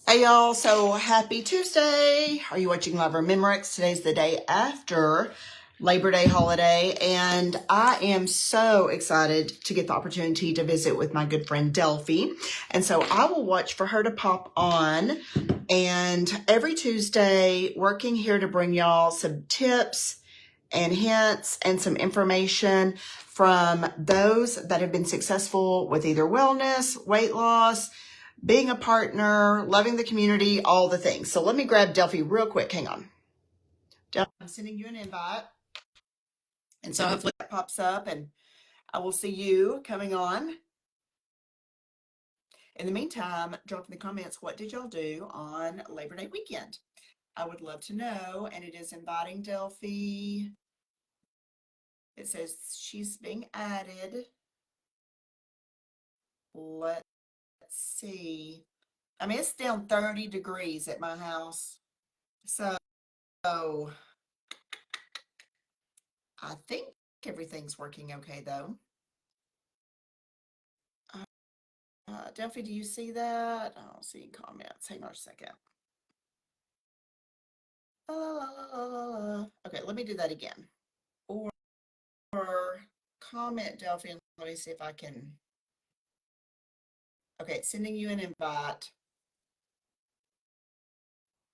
Hey y'all, so happy Tuesday. Are you watching Live or Memorex? Today's the day after Labor Day holiday, and I am so excited to get the opportunity to visit with my good friend Delphi. And so I will watch for her to pop on, and every Tuesday working here to bring y'all some tips and hints and some information from those that have been successful with either wellness, weight loss, being a partner, loving the community, all the things. So let me grab Delphi real quick. Hang on. Delphi, I'm sending you an invite. And so hopefully that pops up and I will see you coming on. In the meantime, drop in the comments, what did y'all do on Labor Day weekend? I would love to know. And it is inviting Delphi. It says she's being added. Let's see. I mean, it's down 30 degrees at my house. So I think everything's working okay, though. Delphi, do you see that? I don't see comments. Hang on a second. Okay, let me do that again. Or comment, Delphi, and let me see if I can. Okay, sending you an invite.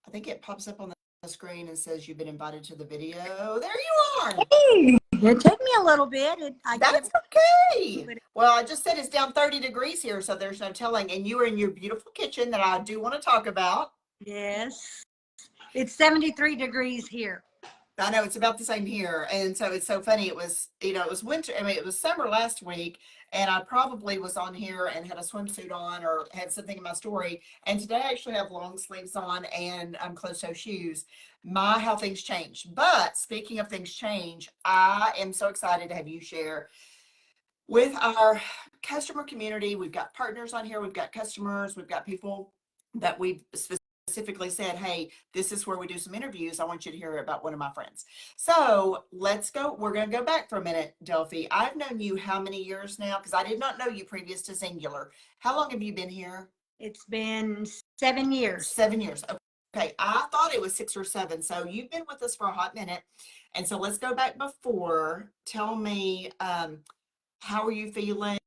I think it pops up on the screen and says you've been invited to the video. There you are. Hey, it took me a little bit. That's okay. Well, I just said it's down 30 degrees here, so there's no telling. And you are in your beautiful kitchen that I do want to talk about. Yes. It's 73 degrees here. I know it's about the same here. And so it's so funny. It was, it was winter. I mean, it was summer last week, and I probably was on here and had a swimsuit on or had something in my story. And today I actually have long sleeves on and closed toe shoes. How things change. But speaking of things change, I am so excited to have you share with our customer community. We've got partners on here. We've got customers. We've got people that we've specifically said, hey, this is where we do some interviews. I want you to hear about one of my friends. So let's go. We're going to go back for a minute, Delphi. I've known you how many years now? Because I did not know you previous to Xyngular. How long have you been here? It's been 7 years. 7 years. Okay. I thought it was 6 or 7. So you've been with us for a hot minute. And so let's go back before. Tell me, how are you feeling?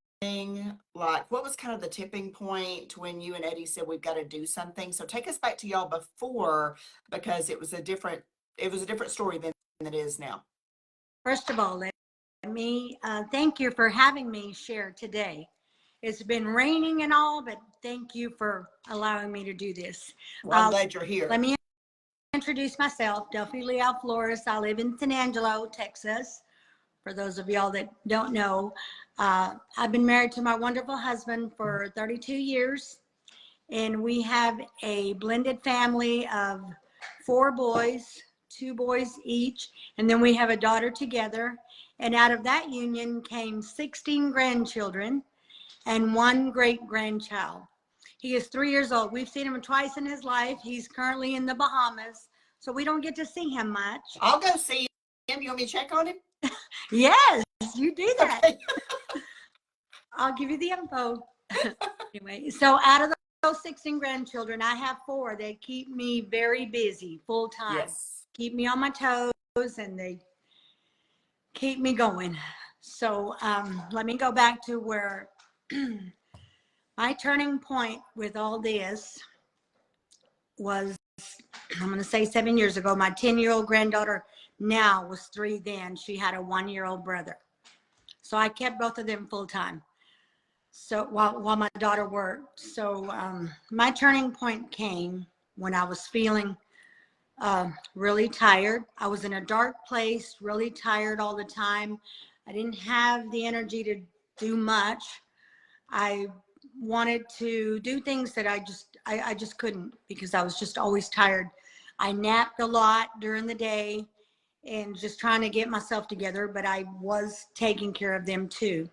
Like, what was kind of the tipping point when you and Eddie said we've got to do something? So take us back to y'all before, because it was a different story than it is now. First of all, let me thank you for having me share today. It's been raining and all, but thank you for allowing me to do this. Well, I'm glad you're here. Let me introduce myself, Delphi Leal Flores. I live in San Angelo, Texas. For those of y'all that don't know, I've been married to my wonderful husband for 32 years, and we have a blended family of 4 boys, 2 boys each, and then we have a daughter together. And out of that union came 16 grandchildren and 1 great-grandchild. He is 3 years old. We've seen him twice in his life. He's currently in the Bahamas, so we don't get to see him much. I'll go see him. You want me to check on him? Yes, you do that. Okay. I'll give you the info. Anyway, so out of those 16 grandchildren, I have 4 that keep me very busy full time. Yes. Keep me on my toes, and they keep me going. So let me go back to where my turning point with all this was, I'm going to say 7 years ago. My 10-year-old granddaughter now was 3 then. She had a 1-year-old brother. So I kept both of them full time. So while my daughter worked. So my turning point came when I was feeling really tired. I was in a dark place, really tired all the time. I didn't have the energy to do much. I wanted to do things that I just couldn't, because I was just always tired. I napped a lot during the day and just trying to get myself together, but I was taking care of them too.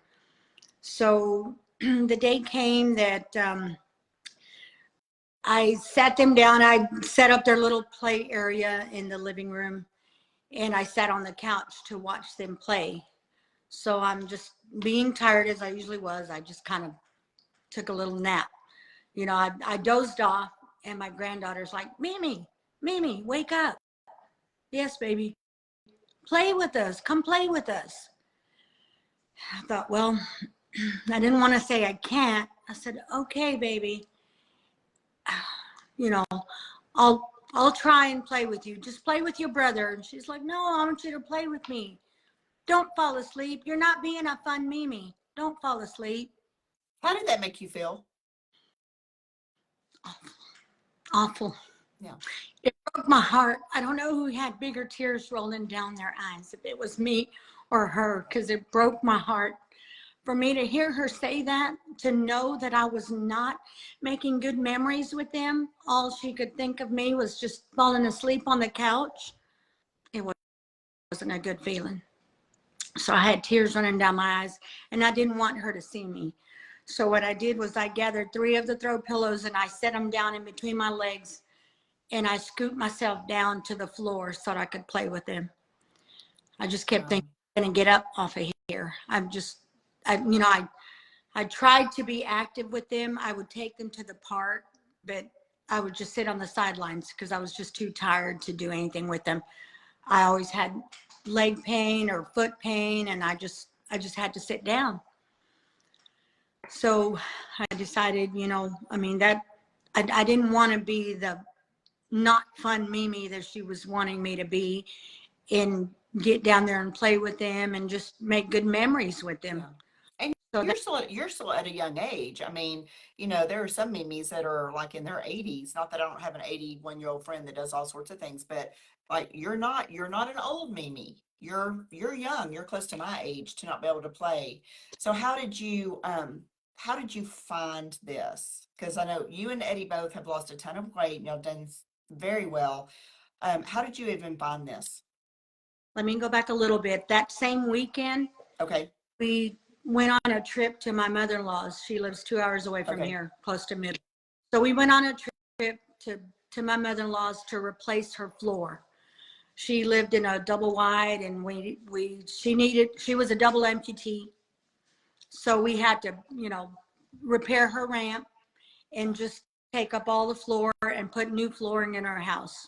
So the day came that I sat them down. I set up their little play area in the living room, and I sat on the couch to watch them play. So I'm just being tired, as I usually was. I just kind of took a little nap. You know, I dozed off, And my granddaughter's like, Mimi, Mimi, wake up. Yes, baby. Play with us. Come play with us. I thought, well, I didn't want to say I can't. I said, okay, baby. You know, I'll try and play with you. Just play with your brother. And she's like, no, I want you to play with me. Don't fall asleep. You're not being a fun Mimi. Don't fall asleep. How did that make you feel? Awful. Yeah. It broke my heart. I don't know who had bigger tears rolling down their eyes, if it was me or her, because it broke my heart. For me to hear her say that, to know that I was not making good memories with them, all she could think of me was just falling asleep on the couch. It wasn't a good feeling. So I had tears running down my eyes, and I didn't want her to see me. So what I did was I gathered 3 of the throw pillows and I set them down in between my legs, and I scooped myself down to the floor so that I could play with them. I just kept thinking, I'm gonna get up off of here. I tried to be active with them. I would take them to the park, but I would just sit on the sidelines because I was just too tired to do anything with them. I always had leg pain or foot pain, and I just had to sit down. So I decided, I didn't want to be the not fun Mimi that she was wanting me to be, and get down there and play with them and just make good memories with them. Yeah. And so you're still at a young age. I mean, there are some Mimis that are like in their 80s. Not that I don't have an 81-year-old friend that does all sorts of things, but like you're not an old Mimi. You're young. You're close to my age to not be able to play. So how did you find this? Because I know you and Eddie both have lost a ton of weight and you've done very well. How did you even find this? let me go back a little bit. That same weekend, Okay. we went on a trip to my mother-in-law's. She lives 2 hours away from here, close to Middle. So we went on a trip to my mother-in-law's to replace her floor. She lived in a double wide, and she was a double amputee. So we had to, repair her ramp and just take up all the floor and put new flooring in her house.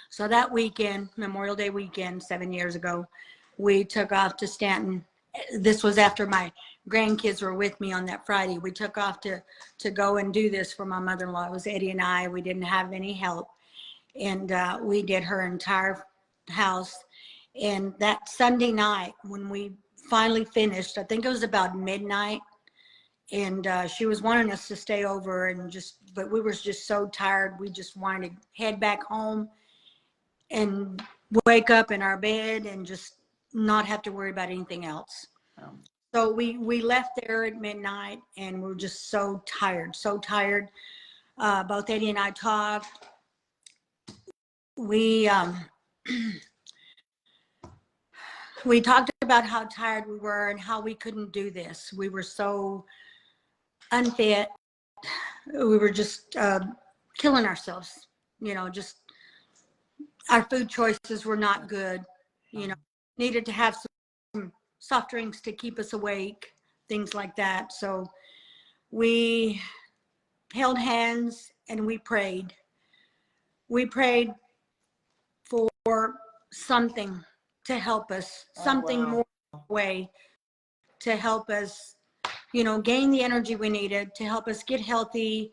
So that weekend, Memorial Day weekend, 7 years ago, we took off to Stanton. This was after my grandkids were with me on that Friday. We took off to go and do this for my mother-in-law. It was Eddie and I. We didn't have any help. And we did her entire house. And that Sunday night, when we finally finished, I think it was about midnight, and she was wanting us to stay over, but we were just so tired. We just wanted to head back home and wake up in our bed and just not have to worry about anything else. Oh. So we left there at midnight, and we were just so tired, so tired. Both Eddie and I talked. We we talked about how tired we were and how we couldn't do this. We were so unfit. We were just killing ourselves. Just our food choices were not good. Needed to have some soft drinks to keep us awake, things like that. So we held hands and we prayed. We prayed for something to help us, something more way to help us, gain the energy we needed to help us get healthy,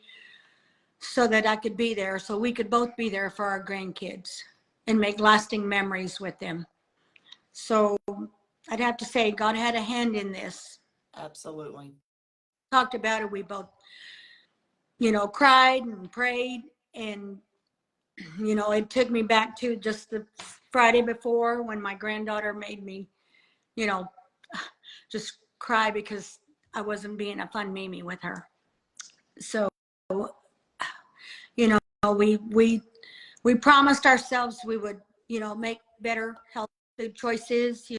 so that I could be there, so we could both be there for our grandkids and make lasting memories with them. So I'd have to say God had a hand in this. Absolutely. Talked about it. We both, cried and prayed, and, it took me back to just the Friday before when my granddaughter made me, just cry because I wasn't being a fun Mimi with her. So, we promised ourselves we would, make better healthy food choices,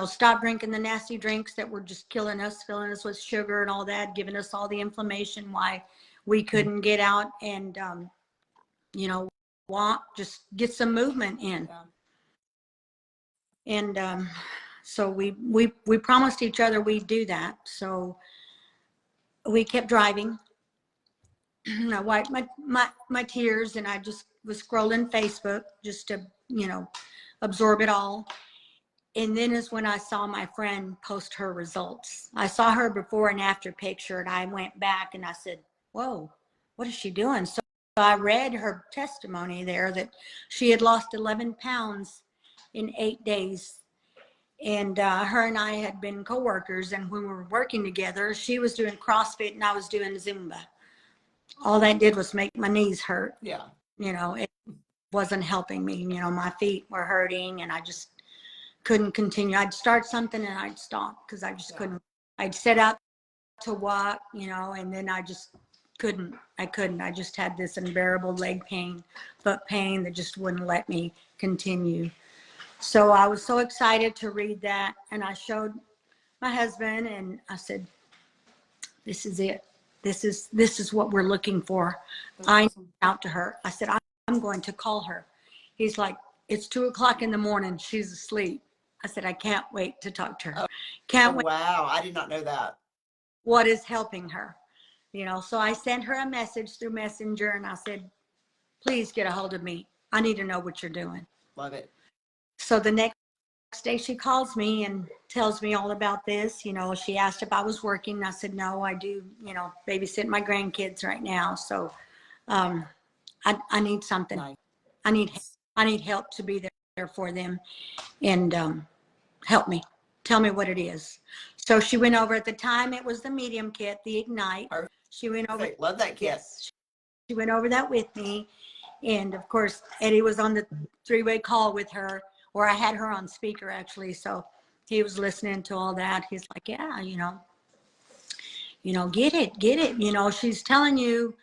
stop drinking the nasty drinks that were just killing us, filling us with sugar and all that, giving us all the inflammation, why we couldn't get out and, just get some movement in. Yeah. And so we promised each other we'd do that. So we kept driving. I wiped my tears, and I just was scrolling Facebook just to, absorb it all. And then is when I saw my friend post her results. I saw her before and after picture, and I went back and I said, whoa, what is she doing? So I read her testimony there that she had lost 11 pounds in 8 days. And her and I had been coworkers, and when we were working together, she was doing CrossFit and I was doing Zumba. All that did was make my knees hurt. Yeah. It wasn't helping me. My feet were hurting, and I just couldn't continue. I'd start something and I'd stop because I just couldn't. I'd set out to walk, and then I just couldn't. I couldn't. I just had this unbearable leg pain, foot pain that just wouldn't let me continue. So I was so excited to read that, and I showed my husband, and I said, "This is it. This is what we're looking for." I out to her. I said, "I'm going to call her." He's like, "It's 2:00 in the morning. She's asleep." I said, "I can't wait to talk to her. Can't wait." Wow, I did not know that. What is helping her? So I sent her a message through Messenger, and I said, "Please get a hold of me. I need to know what you're doing." Love it. So the next day she calls me and tells me all about this. She asked if I was working. I said, no, I do, babysit my grandkids right now. So I need something. Nice. I need help to be there for them, and help me. Tell me what it is. So she went over, at the time it was the medium kit, the Ignite. Perfect. She went over. Love that kit. Yes, she went over that with me. And of course, Eddie was on the 3-way call with her, or I had her on speaker actually. So he was listening to all that. He's like, yeah, get it. She's telling you,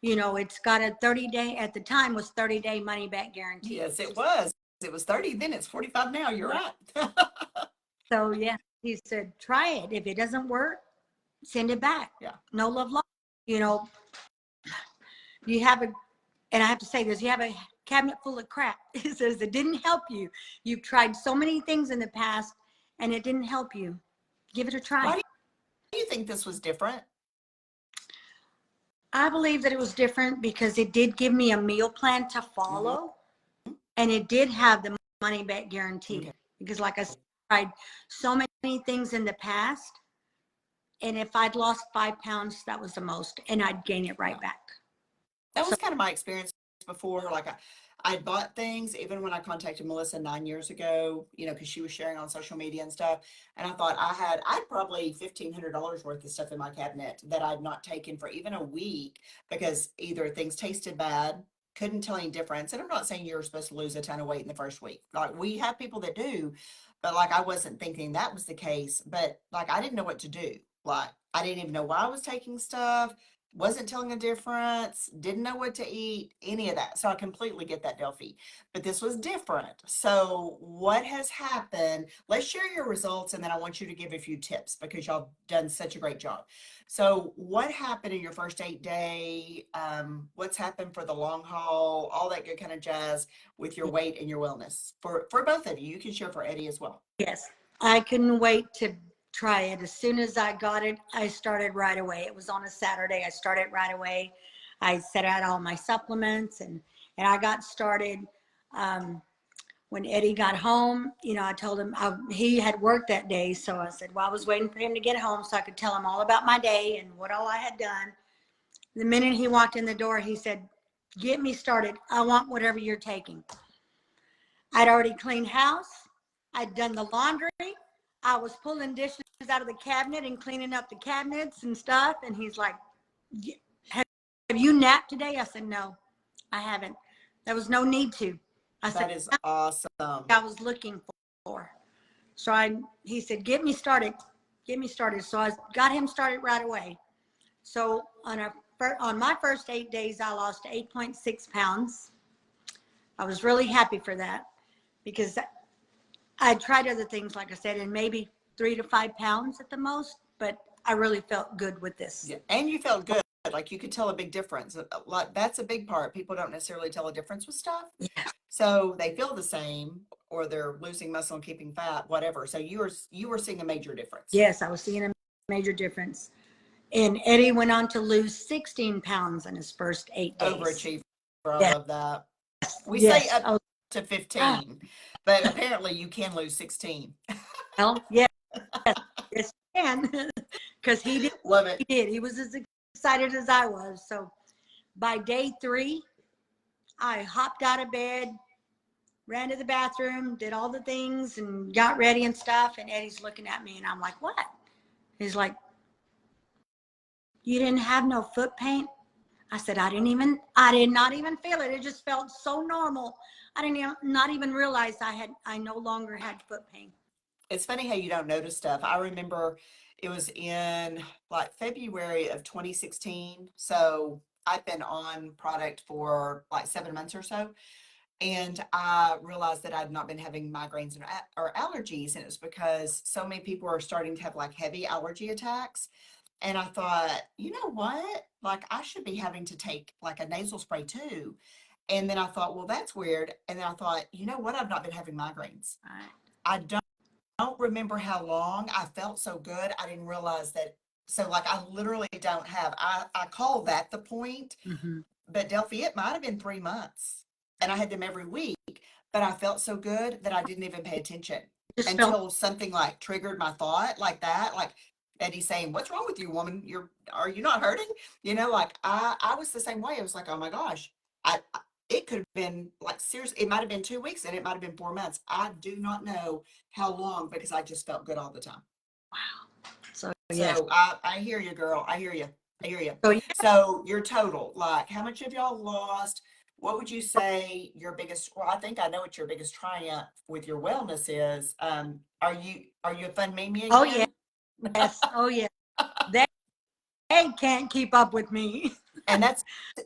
it's got a 30-day, at the time was 30-day money back guarantee. Yes, it was. It was 30, then it's 45 now. You're right. So yeah, he said, try it. If it doesn't work, send it back. Yeah. No love lost. You have and I have to say this, you have a cabinet full of crap. It says it didn't help you. You've tried so many things in the past and it didn't help you. Give it a try. Why do you think this was different? I believe that it was different because it did give me a meal plan to follow, and it did have the money back guarantee. Okay. Because like I said, I tried so many things in the past, and if I'd lost 5 pounds, that was the most, and I'd gain it right back. That was kind of my experience before. Like I bought things even when I contacted Melissa 9 years ago, because she was sharing on social media and stuff. And I thought I'd probably $1,500 worth of stuff in my cabinet that I'd not taken for even a week because either things tasted bad, couldn't tell any difference. And I'm not saying you're supposed to lose a ton of weight in the first week. Like we have people that do, but like I wasn't thinking that was the case. But like I didn't know what to do. Like I didn't even know why I was taking stuff. Wasn't telling a difference, didn't know what to eat, any of that. So I completely get that, Delphi. But this was different. So what has happened? Let's share your results, and then I want you to give a few tips because y'all done such a great job. So what happened in your first 8-day? What's happened for the long haul? All that good kind of jazz with your weight and your wellness for both of you. You can share for Eddie as well. Yes, I couldn't wait to try it. As soon as I got it, I started right away. It was on a Saturday. I started right away. I set out all my supplements and I got started. When Eddie got home, I told him he had worked that day. So I said, well, I was waiting for him to get home so I could tell him all about my day and what all I had done. The minute he walked in the door, he said, get me started. I want whatever you're taking. I'd already cleaned house. I'd done the laundry. I was pulling dishes out of the cabinet and cleaning up the cabinets and stuff. And he's like, have you napped today? I said, no, I haven't. There was no need to. I said, that is awesome. I was looking for. So he said, get me started. Get me started. So I got him started right away. So on my first 8 days, I lost 8.6 pounds. I was really happy for that because I tried other things, like I said, and maybe 3 to 5 pounds at the most, but I really felt good with this. Yeah. And you felt good. Like you could tell a big difference. That's a big part. People don't necessarily tell a difference with stuff. Yeah. So they feel the same or they're losing muscle and keeping fat, whatever. So you were seeing a major difference. Yes, I was seeing a major difference. And Eddie went on to lose 16 pounds in his first 8 days. Overachiever. I Yes, love that. We say yes. up Oh, to 15, but apparently you can lose 16. well, yes, yes, you can. Because he did. Love it. He did. He was as excited as I was. So by day 3, I hopped out of bed, ran to the bathroom, did all the things, and got ready and stuff. And Eddie's looking at me, and I'm like, "What?" He's like, "You didn't have no foot pain?" I said, I did not even feel it. It just felt so normal. I didn't even, not even realize I no longer had foot pain. It's funny how you don't notice stuff. I remember it was in like February of 2016. So I've been on product for like 7 months or so. And I realized that I'd not been having migraines or allergies. And it was because so many people are starting to have like heavy allergy attacks. And I thought, you know what? Like I should be having to take like a nasal spray too. And then I thought, well, that's weird. And then I thought, you know what? I've not been having migraines. Right. I don't remember how long. I felt so good. I didn't realize that. So like I literally don't have, I call that the point, Mm-hmm. but Delphi, it might have been 3 months and I had them every week, but I felt so good that I didn't even pay attention Just felt until something like triggered my thought like that. Like Eddie saying, what's wrong with you, woman? Are you not hurting? Like I was the same way. I was like, oh my gosh, it could have been like seriously, it might have been 2 weeks and it might have been 4 months. I do not know how long because I just felt good all the time. so yes. So I hear you, girl. I hear you. I hear you. So yeah, So your total, like how much have y'all lost? What would you say your biggest, well, I think I know what your biggest triumph with your wellness is. Are you a fun Mimi oh yeah, again? yes, oh yeah. They, they can't keep up with me. And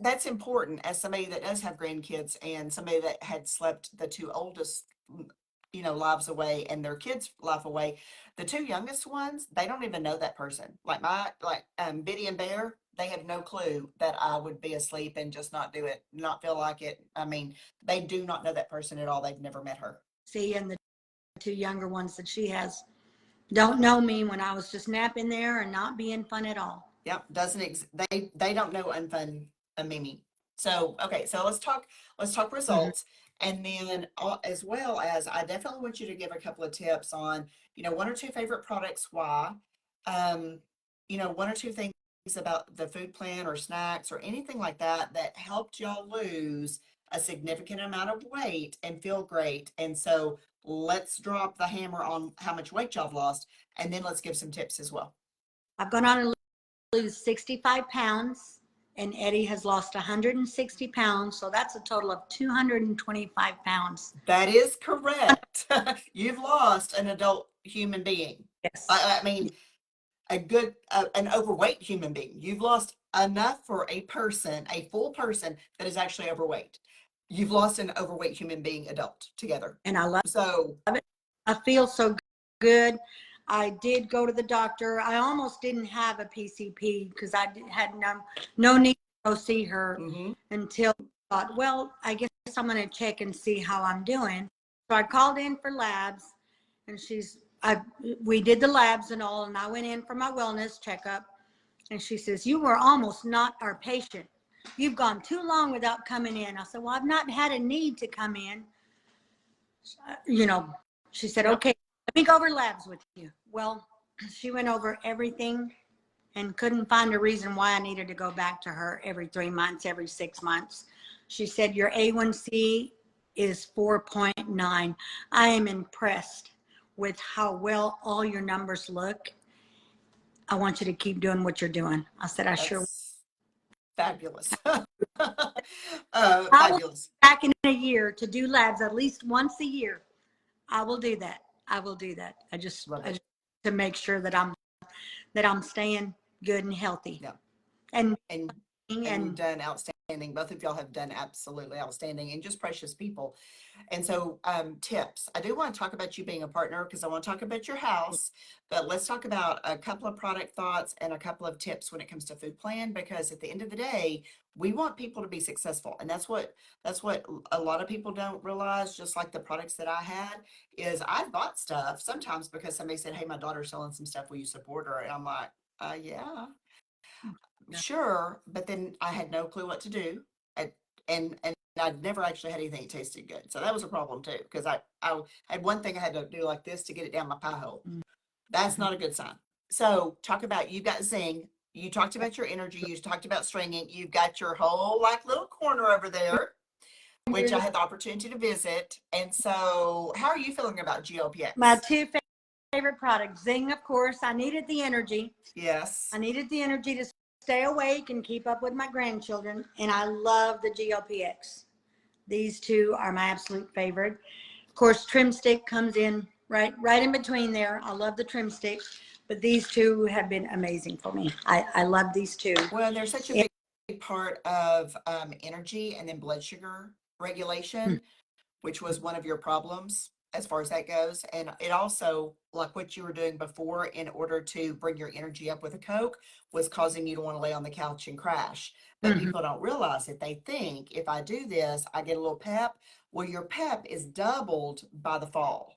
that's important as somebody that does have grandkids and somebody that had slept the two oldest lives away and their kids life away. The two youngest ones, they don't even know that person. Like Biddy and Bear, they have no clue that I would be asleep and just not do it, not feel like it. I mean, they do not know that person at all. They've never met her. See, and the 2 younger ones that she has don't know me when I was just napping there and not being fun at all. Yep, they don't know unfun a Mimi. So okay, so let's talk Mm-hmm. results, and then as well as I definitely want you to give a couple of tips on one or two favorite products, why, um, one or two things about the food plan or snacks or anything like that that helped y'all lose a significant amount of weight and feel great. And so let's drop the hammer on how much weight y'all have lost, and then let's give some tips as well. I've gone on to lose 65 pounds, and Eddie has lost 160 pounds. So that's a total of 225 pounds. That is correct. You've lost an adult human being. Yes. I mean, an overweight human being. You've lost enough for a person, a full person that is actually overweight. You've lost an overweight human being adult together. And I love So, it. I feel so good. I did go to the doctor. I almost didn't have a PCP because had no need to go see her mhm. until I thought, well, I guess I'm going to check and see how I'm doing. So I called in for labs, and we did the labs and all, and I went in for my wellness checkup, and she says, you were almost not our patient. You've gone too long without coming in. I said, well, I've not had a need to come in. You know, she said, Yep. okay, let me go over labs with you. Well, she went over everything and couldn't find a reason why I needed to go back to her every 3 months, every 6 months. She said, your A1C is 4.9. I am impressed with how well all your numbers look. I want you to keep doing what you're doing. I said, I sure will. That's fabulous. I will be Fabulous. back in a year to do labs at least once a year. I will do that. I will do that. Love I it. just to make sure that I'm staying good and healthy. Yeah. And And you've and done outstanding. Both of y'all have done absolutely outstanding and just precious people. And so, tips. I do want to talk about you being a partner because I want to talk about your house, but let's talk about a couple of product thoughts and a couple of tips when it comes to food plan, because at the end of the day, we want people to be successful. And that's what a lot of people don't realize, just like the products that I had, is I've bought stuff sometimes because somebody said, hey, my daughter's selling some stuff. Will you support her? And I'm like, yeah. Sure, but then I had no clue what to do. And and I'd never actually had anything that tasted good. So that was a problem too, because I had one thing I had to do like this to get it down my pie hole. That's not a good sign. So talk about, you got Zing, you talked about your energy, you talked about stringing, you've got your whole like little corner over there, which I had the opportunity to visit. And so how are you feeling about My GLPX? two favorite products, Zing, of course. I needed the energy. Yes. I needed the energy to stay awake and keep up with my grandchildren. And I love the GLPX. These two are my absolute favorite. Of course, Trim Stick comes in right in between there. I love the Trim Stick, but these two have been amazing for me. I love these two. Well, they're such a big part of energy and then blood sugar regulation, which was one of your problems as far as that goes. And it also, like what you were doing before in order to bring your energy up with a Coke, was causing you to want to lay on the couch and crash. But people don't realize it. They think if I do this, I get a little pep. Well, your pep is doubled by the fall.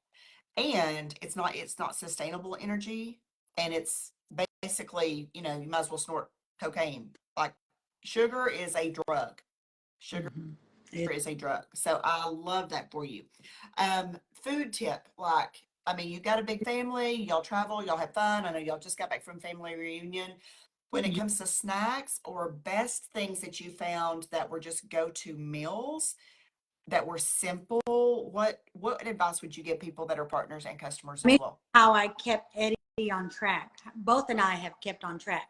And it's not sustainable energy. And it's basically, you might as well snort cocaine. Like sugar is a drug. Sugar is a drug. So I love that for you. Food tip, like, I mean, you got a big family, y'all travel, y'all have fun. I know y'all just got back from family reunion. When it comes to snacks or best things that you found that were just go-to meals that were simple, what advice would you give people that are partners and customers as Me, well? how I kept Eddie on track. Both and I have kept on track.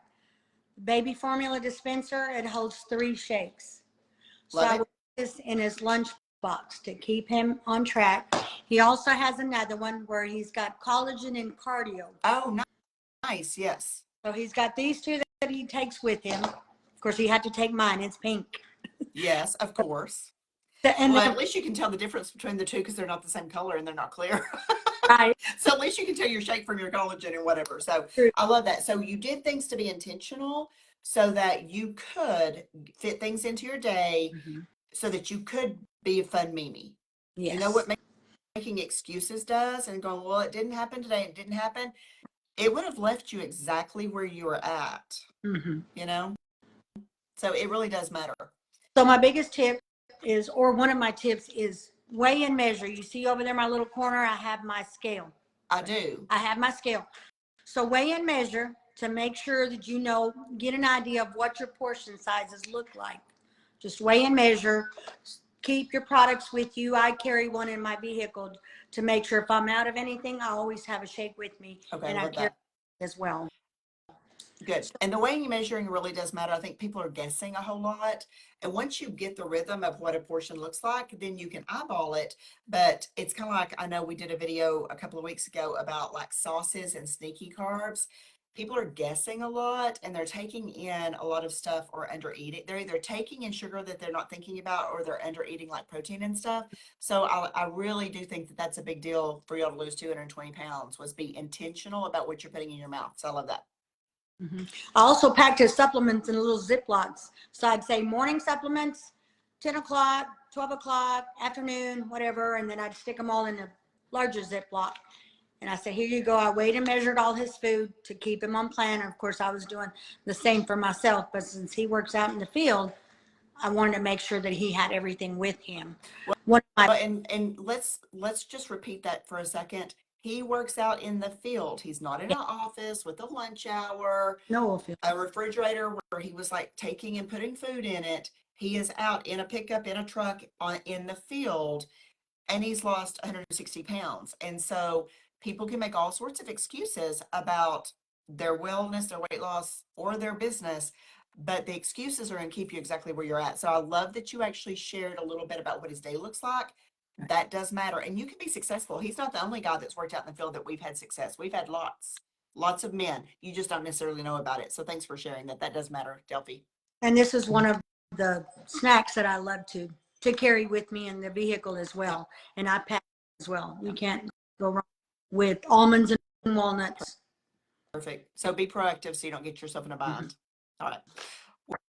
Baby formula dispenser, it holds 3 shakes. So Love I it. would put this in his lunch box to keep him on track. He also has another one where he's got collagen and cardio. Oh, nice. Yes. So he's got these two that he takes with him. Of course, he had to take mine. It's pink. Yes, of course. And Well, then, at least you can tell the difference between the two because they're not the same color and they're not clear. right, So at least you can tell your shake from your collagen and whatever. So true. I love that. So you did things to be intentional so that you could fit things into your day so that you could be a fun Mimi. You know Yes. what making excuses does and going, well, it didn't happen today, it didn't happen. It would have left you exactly where you were at, you know? So it really does matter. So my biggest tip is, or one of my tips is weigh and measure. You see over there, my little corner, I have my scale. I do. I have my scale. So weigh and measure to make sure that you know, get an idea of what your portion sizes look like. Just weigh and measure. Keep your products with you. I carry one in my vehicle to make sure if I'm out of anything, I always have a shake with me, Okay, and I love carry that. as well. Good. And the weighing and measuring really does matter. I think people are guessing a whole lot. And once you get the rhythm of what a portion looks like, then you can eyeball it. But it's kind of like, I know we did a video a couple of weeks ago about like sauces and sneaky carbs. People are guessing a lot and they're taking in a lot of stuff or under eating. They're either taking in sugar that they're not thinking about or they're under eating like protein and stuff. So I really do think that that's a big deal for y'all to lose 220 pounds, was be intentional about what you're putting in your mouth. So I love that. I also packed his supplements in little Ziplocs. So I'd say morning supplements, 10 o'clock, 12 o'clock, afternoon, whatever. And then I'd stick them all in a larger Ziploc. And I said, here you go. I weighed and measured all his food to keep him on plan. And of course, I was doing the same for myself. But since he works out in the field, I wanted to make sure that he had everything with him. One of my And let's just repeat that for a second. He works out in the field. He's not in yeah, an office with a lunch hour, no field. a refrigerator where he was like taking and putting food in it. He is out in a pickup in a truck in the field, and he's lost 160 pounds. And so people can make all sorts of excuses about their wellness, their weight loss, or their business, but the excuses are going to keep you exactly where you're at. So I love that you actually shared a little bit about what his day looks like. That does matter. And you can be successful. He's not the only guy that's worked out in the field that we've had success. We've had lots of men. You just don't necessarily know about it. So thanks for sharing that. That does matter, Delphi. And this is one of the snacks that I love to carry with me in the vehicle as well. And I pack as well. You can't go wrong with almonds and walnuts. Perfect. So be proactive so you don't get yourself in a bind. All right.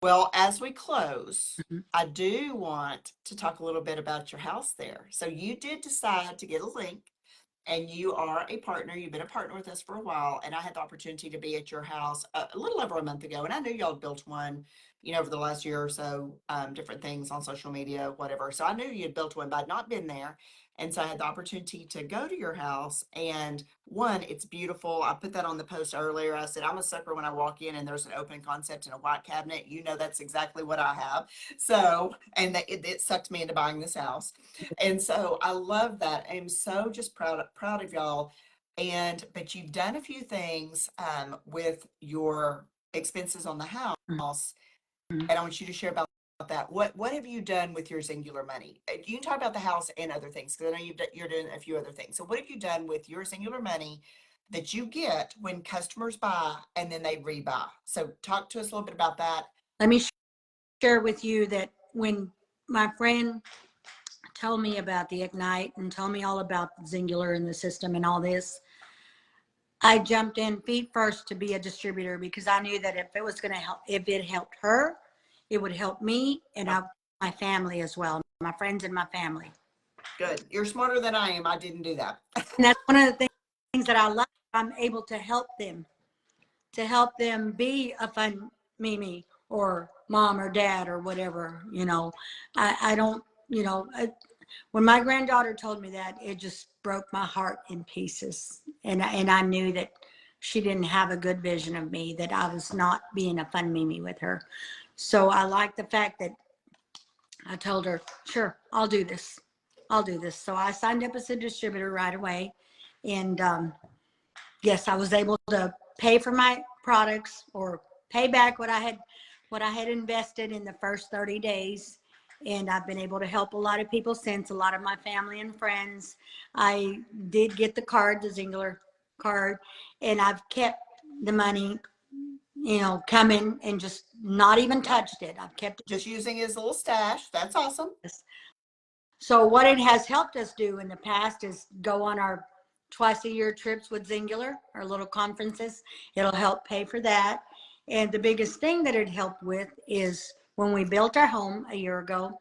Well, as we close, I do want to talk a little bit about your house there. So you did decide to get a link and you are a partner. You've been a partner with us for a while, and I had the opportunity to be at your house a little over a month ago, and I knew y'all built one, over the last year or so, different things on social media, whatever. So I knew you had built one, but I'd not been there. And so I had the opportunity to go to your house. And one, it's beautiful. I put that on the post earlier. I said, I'm a sucker when I walk in and there's an open concept and a white cabinet. That's exactly what I have. So, and it sucked me into buying this house. And so I love that. I'm so just proud of y'all. But you've done a few things with your expenses on the house, Mhm. and I want you to share about that. What have you done with your Xyngular money? You can talk about the house and other things because I know you're doing a few other things. So what have you done with your Xyngular money that you get when customers buy and then they rebuy? So talk to us a little bit about that. Let me share with you that when my friend told me about the Ignite and told me all about Xyngular and the system and all this, I jumped in feet first to be a distributor because I knew that if it was going to help, if it helped her, it would help me and Yep. my family as well, my friends and my family. Good. You're smarter than I am. I didn't do that. And that's one of the things that I love. I'm able to help them be a fun Mimi or mom or dad or whatever, I don't, when my granddaughter told me that, it just broke my heart in pieces. And I knew that she didn't have a good vision of me, that I was not being a fun Mimi with her. So I like the fact that I told her, sure, I'll do this. I'll do this. So I signed up as a distributor right away. And yes, I was able to pay for my products or pay back what I had invested in the first 30 days. And I've been able to help a lot of people since, a lot of my family and friends. I did get the card, the Xyngular card, and I've kept the money, coming and just not even touched it. I've kept Just using his little stash. That's awesome. it. So what it has helped us do in the past is go on our twice a year trips with Xyngular, our little conferences. It'll help pay for that. And the biggest thing that it helped with is when we built our home a year ago,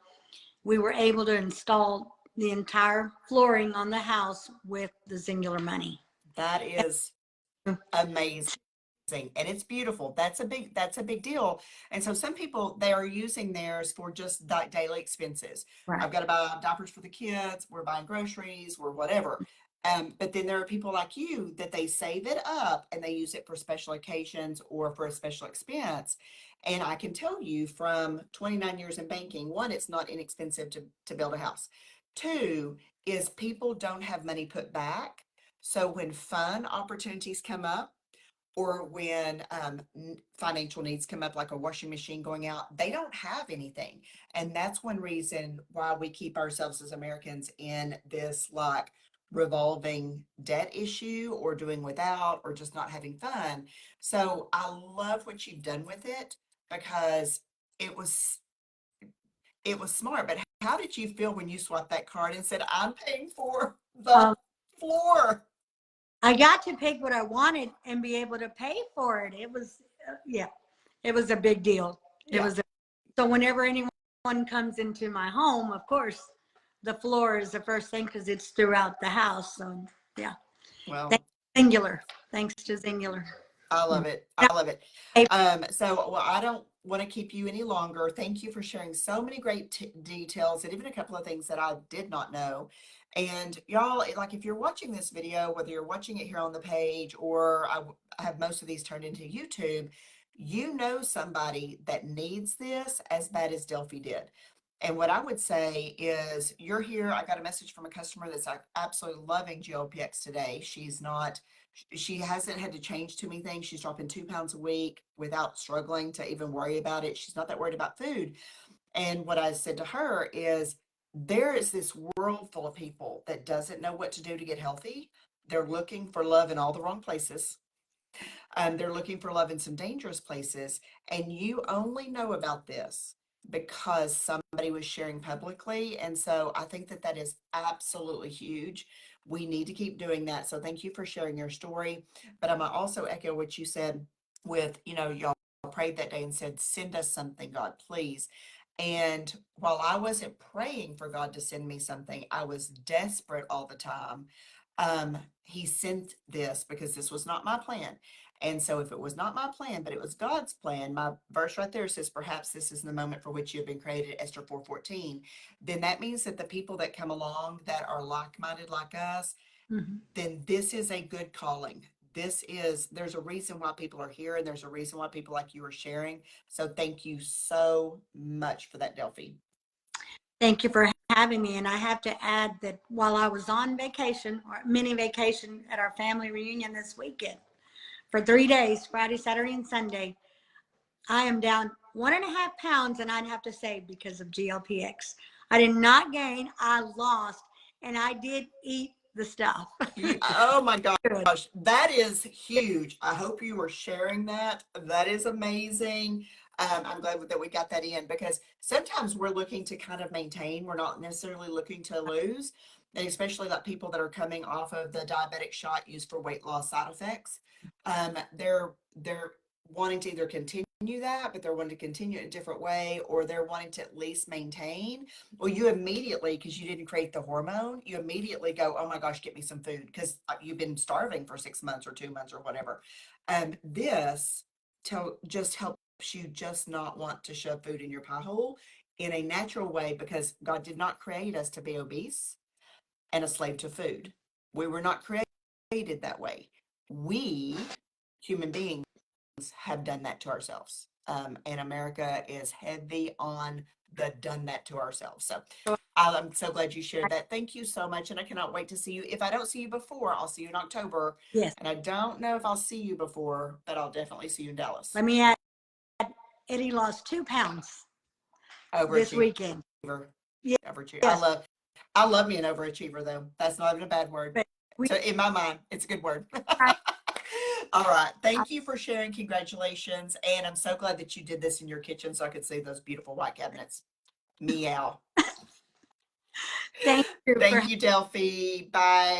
we were able to install the entire flooring on the house with the Xyngular money. That is amazing. And it's beautiful. That's a big deal. And so some people, they are using theirs for just that daily expenses. Right. I've got to buy diapers for the kids, we're buying groceries, we're whatever. But then there are people like you that they save it up and they use it for special occasions or for a special expense. And I can tell you from 29 years in banking, one, it's not inexpensive to build a house. Two is people don't have money put back. So when fun opportunities come up, or when financial needs come up, like a washing machine going out, they don't have anything. And that's one reason why we keep ourselves as Americans in this like revolving debt issue, or doing without, or just not having fun. So I love what you've done with it, because it was it was smart. But how did you feel when you swapped that card and said, I'm paying for the Um, floor? I got to pick what I wanted and be able to pay for it. It was, yeah, it was a big deal. It Yeah. was So whenever anyone comes into my home, of course, the floor is the first thing because it's throughout the house. So yeah, thanks Well, Xyngular. Thanks to Xyngular. I love it. I love it. Hey, Well, I don't want to keep you any longer. Thank you for sharing so many great details, and even a couple of things that I did not know. And y'all, like, if you're watching this video, whether you're watching it here on the page, or I have most of these turned into YouTube, you know somebody that needs this as bad as Delphi did. And what I would say is, you're here. I got a message from a customer that's like absolutely loving GLPX today. She hasn't had to change too many things. She's dropping 2 pounds a week without struggling to even worry about it. She's not that worried about food. And what I said to her is, there is this world full of people that doesn't know what to do to get healthy. They're looking for love in all the wrong places. They're looking for love in some dangerous places. And you only know about this because somebody was sharing publicly. And so I think that that is absolutely huge. We need to keep doing that. So thank you for sharing your story. But I'm gonna also echo what you said with, y'all prayed that day and said, send us something, God, please. And while I wasn't praying for God to send me something, I was desperate all the time. He sent this because this was not my plan. And so if it was not my plan, but it was God's plan, my verse right there says, perhaps this is the moment for which you have been created, Esther 4:14. Then that means that the people that come along that are like-minded like us, then this is a good calling. There's a reason why people are here, and there's a reason why people like you are sharing. So thank you so much for that, Delphi. Thank you for having me. And I have to add that while I was on vacation, or mini vacation at our family reunion this weekend for 3 days, Friday, Saturday, and Sunday, I am down 1.5 pounds, and I'd have to say because of GLP-X. I did not gain, I lost, and I did eat the stuff. Oh my Good. gosh, that is huge. I hope you are sharing that. That is amazing. I'm glad that we got that in, because sometimes we're looking to kind of maintain. We're not necessarily looking to lose, and especially like people that are coming off of the diabetic shot used for weight loss side effects. They're wanting to either continue that, but they're wanting to continue it in a different way, or they're wanting to at least maintain. Well, you immediately, because you didn't create the hormone, you immediately go, oh my gosh, get me some food, because you've been starving for 6 months or 2 months or whatever. This just helps you just not want to shove food in your pie hole in a natural way, because God did not create us to be obese and a slave to food. We were not created that way. We, human beings, have done that to ourselves. And America is heavy on the done that to ourselves. So I'm so glad you shared that. Thank you so much. And I cannot wait to see you. If I don't see you before, I'll see you in October. Yes. And I don't know if I'll see you before, but I'll definitely see you in Dallas. Let me add, Eddie lost 2 pounds this weekend. Yes. I love me an overachiever, though. That's not even a bad word. So in my mind, it's a good word. All right. Thank you for sharing. Congratulations. And I'm so glad that you did this in your kitchen so I could see those beautiful white cabinets. Meow. Thank you. Thank you, Delphi. Bye.